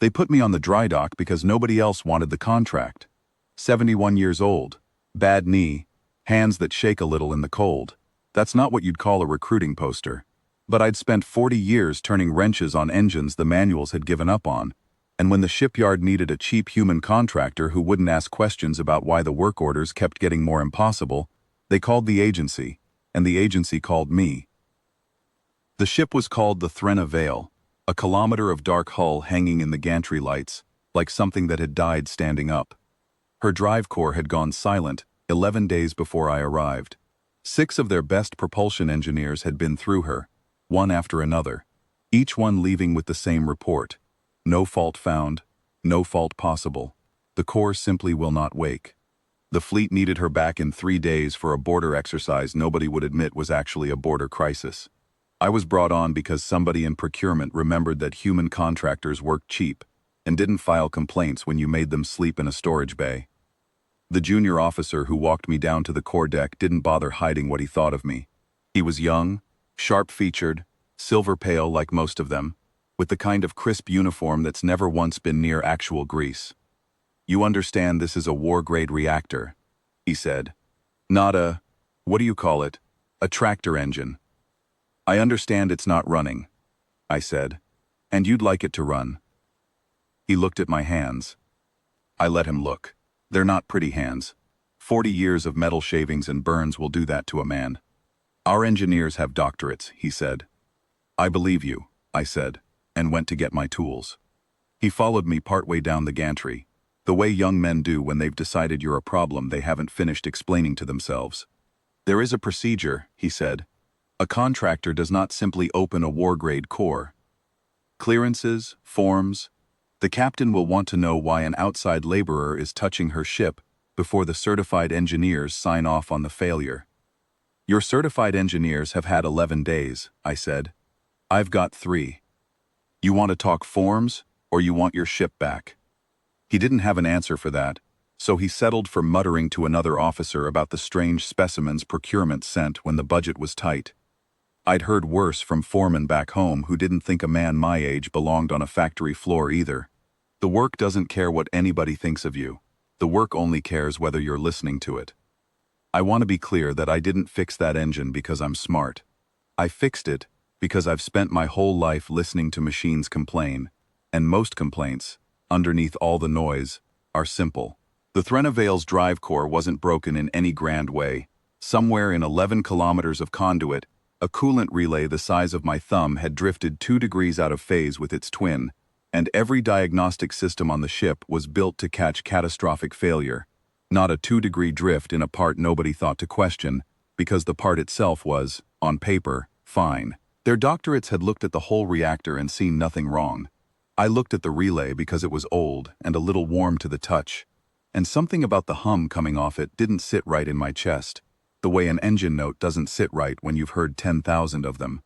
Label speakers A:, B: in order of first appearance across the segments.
A: They put me on the dry dock because nobody else wanted the contract. 71 years old, bad knee, hands that shake a little in the cold. That's not what you'd call a recruiting poster. But I'd spent 40 years turning wrenches on engines the manuals had given up on, and when the shipyard needed a cheap human contractor who wouldn't ask questions about why the work orders kept getting more impossible, they called the agency, and the agency called me. The ship was called the Threna Vale, a kilometer of dark hull hanging in the gantry lights, like something that had died standing up. Her drive core had gone silent 11 days before I arrived. 6 of their best propulsion engineers had been through her, one after another, each one leaving with the same report. No fault found, no fault possible. The core simply will not wake. The fleet needed her back in 3 days for a border exercise nobody would admit was actually a border crisis. I was brought on because somebody in procurement remembered that human contractors worked cheap and didn't file complaints when you made them sleep in a storage bay. The junior officer who walked me down to the core deck didn't bother hiding what he thought of me. He was young, sharp-featured, silver-pale like most of them, with the kind of crisp uniform that's never once been near actual grease. "You understand this is a war-grade reactor," he said. "Not a, what do you call it, a tractor engine." "I understand it's not running," I said, "and you'd like it to run." He looked at my hands. I let him look. They're not pretty hands. 40 years of metal shavings and burns will do that to a man. "Our engineers have doctorates," he said. "I believe you," I said, and went to get my tools. He followed me partway down the gantry, the way young men do when they've decided you're a problem they haven't finished explaining to themselves. "There is a procedure," he said. "A contractor does not simply open a war-grade core. Clearances, forms. The captain will want to know why an outside laborer is touching her ship before the certified engineers sign off on the failure." "Your certified engineers have had 11 days, I said. "I've got 3. You want to talk forms, or you want your ship back?" He didn't have an answer for that, so he settled for muttering to another officer about the strange specimens procurement sent when the budget was tight. I'd heard worse from foremen back home who didn't think a man my age belonged on a factory floor either. The work doesn't care what anybody thinks of you. The work only cares whether you're listening to it. I want to be clear that I didn't fix that engine because I'm smart. I fixed it because I've spent my whole life listening to machines complain, and most complaints, underneath all the noise, are simple. The Threna Vale's drive core wasn't broken in any grand way. Somewhere in 11 kilometers of conduit, a coolant relay the size of my thumb had drifted 2 degrees out of phase with its twin, and every diagnostic system on the ship was built to catch catastrophic failure. Not a 2-degree drift in a part nobody thought to question, because the part itself was, on paper, fine. Their doctorates had looked at the whole reactor and seen nothing wrong. I looked at the relay because it was old and a little warm to the touch, and something about the hum coming off it didn't sit right in my chest, the way an engine note doesn't sit right when you've heard 10,000 of them.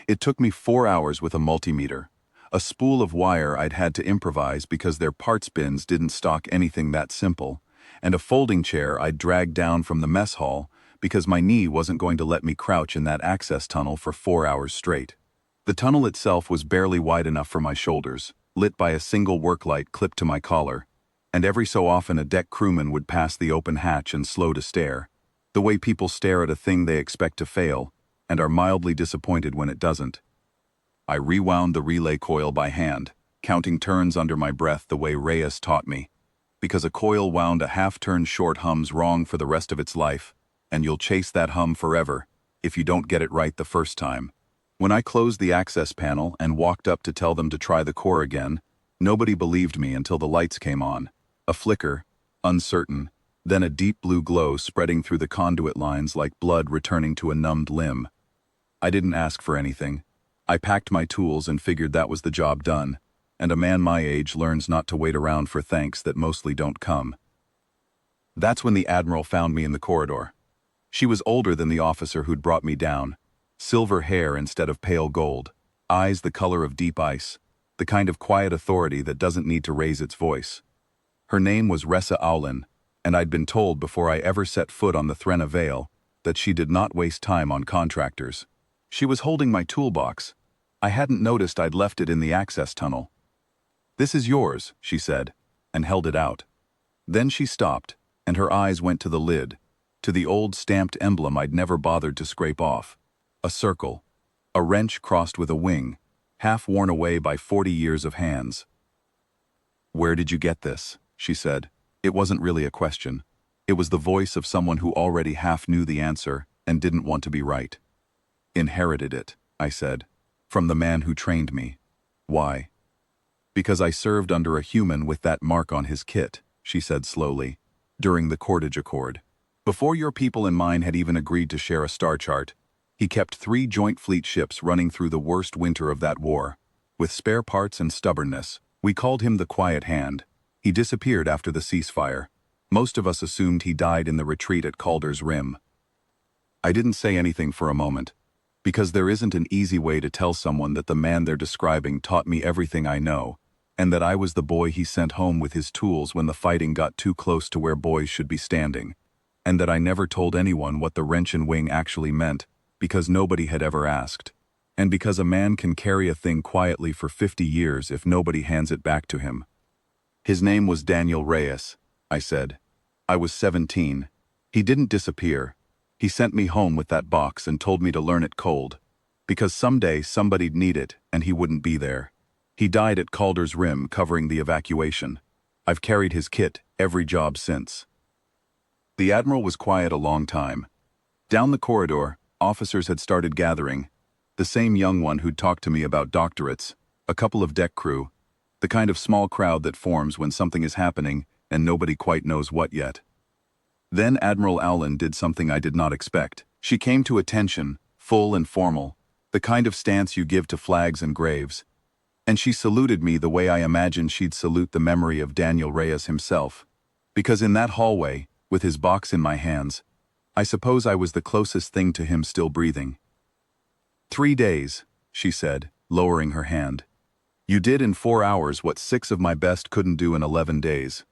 A: It took me 4 hours with a multimeter, a spool of wire I'd had to improvise because their parts bins didn't stock anything that simple, and a folding chair I'd dragged down from the mess hall because my knee wasn't going to let me crouch in that access tunnel for 4 hours straight. The tunnel itself was barely wide enough for my shoulders, lit by a single work light clipped to my collar, and every so often a deck crewman would pass the open hatch and slow to stare, the way people stare at a thing they expect to fail, and are mildly disappointed when it doesn't. I rewound the relay coil by hand, counting turns under my breath the way Reyes taught me, because a coil wound a half-turn short hums wrong for the rest of its life, and you'll chase that hum forever if you don't get it right the first time. When I closed the access panel and walked up to tell them to try the core again, nobody believed me until the lights came on. A flicker, uncertain, then a deep blue glow spreading through the conduit lines like blood returning to a numbed limb. I didn't ask for anything. I packed my tools and figured that was the job done, and a man my age learns not to wait around for thanks that mostly don't come. That's when the Admiral found me in the corridor. She was older than the officer who'd brought me down. Silver hair instead of pale gold, eyes the color of deep ice, the kind of quiet authority that doesn't need to raise its voice. Her name was Ressa Aulin, and I'd been told before I ever set foot on the Threna Vale that she did not waste time on contractors. She was holding my toolbox. I hadn't noticed I'd left it in the access tunnel. "This is yours," she said, and held it out. Then she stopped, and her eyes went to the lid, to the old stamped emblem I'd never bothered to scrape off. A circle. A wrench crossed with a wing, half worn away by 40 years of hands. "Where did you get this?" she said. It wasn't really a question. It was the voice of someone who already half knew the answer and didn't want to be right. "Inherited it," I said, "from the man who trained me." "Why?" "Because I served under a human with that mark on his kit," she said slowly, "during the Cordage Accord. Before your people and mine had even agreed to share a star chart, he kept 3 joint fleet ships running through the worst winter of that war. With spare parts and stubbornness, we called him the Quiet Hand. He disappeared after the ceasefire. Most of us assumed he died in the retreat at Calder's Rim." I didn't say anything for a moment, because there isn't an easy way to tell someone that the man they're describing taught me everything I know, and that I was the boy he sent home with his tools when the fighting got too close to where boys should be standing, and that I never told anyone what the wrench and wing actually meant, because nobody had ever asked, and because a man can carry a thing quietly for 50 years if nobody hands it back to him. "His name was Daniel Reyes," I said. "I was 17. He didn't disappear. He sent me home with that box and told me to learn it cold, because someday somebody'd need it and he wouldn't be there. He died at Calder's Rim covering the evacuation. I've carried his kit every job since." The Admiral was quiet a long time. Down the corridor, officers had started gathering. The same young one who'd talked to me about doctorates, a couple of deck crew, the kind of small crowd that forms when something is happening and nobody quite knows what yet. Then Admiral Allen did something I did not expect. She came to attention, full and formal, the kind of stance you give to flags and graves. And she saluted me the way I imagined she'd salute the memory of Daniel Reyes himself. Because in that hallway, with his box in my hands, I suppose I was the closest thing to him still breathing. 3 days, she said, lowering her hand. You did in 4 hours what 6 of my best couldn't do in 11 days.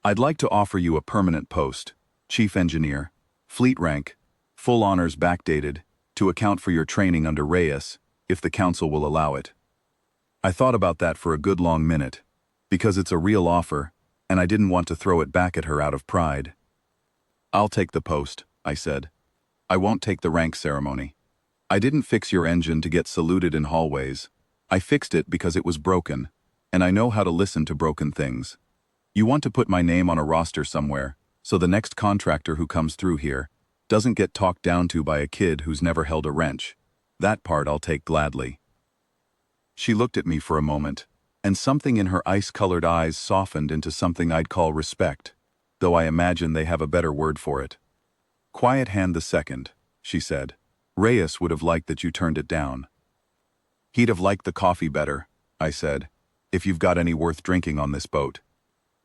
A: I'd like to offer you a permanent post, Chief Engineer, fleet rank, full honors backdated, to account for your training under Reyes, if the Council will allow it. I thought about that for a good long minute, because it's a real offer, and I didn't want to throw it back at her out of pride. I'll take the post, I said. I won't take the rank ceremony. I didn't fix your engine to get saluted in hallways. I fixed it because it was broken, and I know how to listen to broken things. You want to put my name on a roster somewhere, so the next contractor who comes through here doesn't get talked down to by a kid who's never held a wrench. That part I'll take gladly. She looked at me for a moment, and something in her ice-colored eyes softened into something I'd call respect, though I imagine they have a better word for it. Quiet Hand II, she said. Reyes would have liked that you turned it down. He'd have liked the coffee better, I said, if you've got any worth drinking on this boat.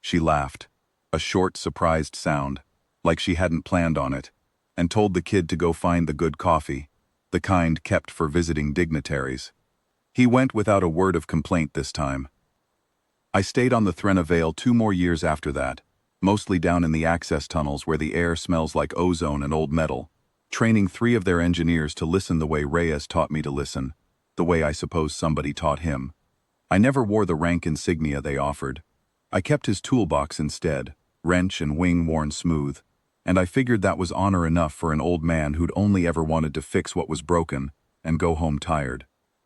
A: She laughed, a short, surprised sound, like she hadn't planned on it, and told the kid to go find the good coffee, the kind kept for visiting dignitaries. He went without a word of complaint this time. I stayed on the Threnna Vale 2 more years after that, mostly down in the access tunnels where the air smells like ozone and old metal, training 3 of their engineers to listen the way Reyes taught me to listen, the way I suppose somebody taught him. I never wore the rank insignia they offered. I kept his toolbox instead, wrench and wing worn smooth, and I figured that was honor enough for an old man who'd only ever wanted to fix what was broken and go home tired.